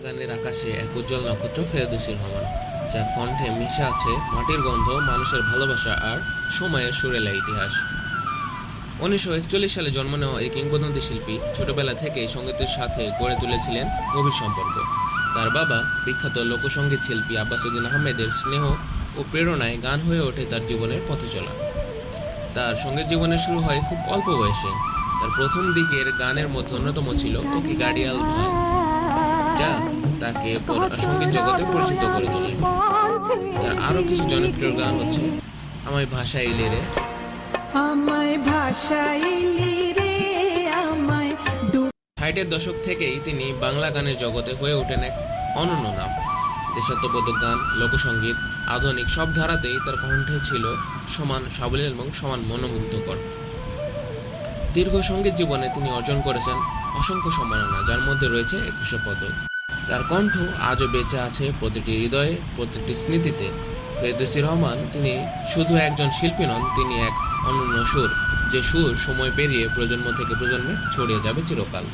গানের আকাশে এক উজ্জ্বল নক্ষত্র ফেরদৌসী রহমান, যার কণ্ঠে মিশে আছে মাটির গন্ধ, মানুষের ভালোবাসা আর সময়ের সুরেলা ইতিহাস। 1941 সালে জন্ম নেওয়া এই কিংবদন্তি শিল্পী ছোটবেলা থেকেই সঙ্গীতের সাথে গড়ে তুলেছিলেন গভীর সম্পর্ক। তার বাবা বিখ্যাত লোকসঙ্গীত শিল্পী আব্বাসউদ্দিন আহমেদের স্নেহ ও প্রেরণায় গান হয়ে ওঠে তার জীবনের পথচলা। তার সঙ্গীত জীবনের শুরু হয় খুব অল্প বয়সে। তার প্রথম দিকের গানের মধ্যে অন্যতম ছিল ও কি গাড়িয়াল ভাই, যা তাকে সঙ্গীত জগতে পরিচিত করে তোলে। তার আরও কিছু জনপ্রিয় গান হচ্ছে আমায় ভাষাইলে রে, আমায় ভাষাইলি রে, আমায় 60-এর দশক থেকেই তিনি বাংলা গানের জগতে হয়ে ওঠেন এক অনন্য নাম। দেশাত্মবোধক গান, লোকসঙ্গীত, আধুনিক সব ধারাতেই তার কণ্ঠে ছিল সমান সাবলীল এবং সমান মনোমুগ্ধকর। দীর্ঘ সঙ্গীত জীবনে তিনি অর্জন করেছেন অসংখ্য সম্মাননা, যার মধ্যে রয়েছে 21 পদক। তার কণ্ঠ আজও বেঁচে আছে প্রতিটি হৃদয়ে, প্রতিটি স্মৃতিতে। ফেরদৌসী রহমান তিনি শুধু একজন শিল্পী নন, তিনি এক অনন্য সুর, যে সুর সময় পেরিয়ে প্রজন্ম থেকে প্রজন্মে ছড়িয়ে যাবে চিরকাল।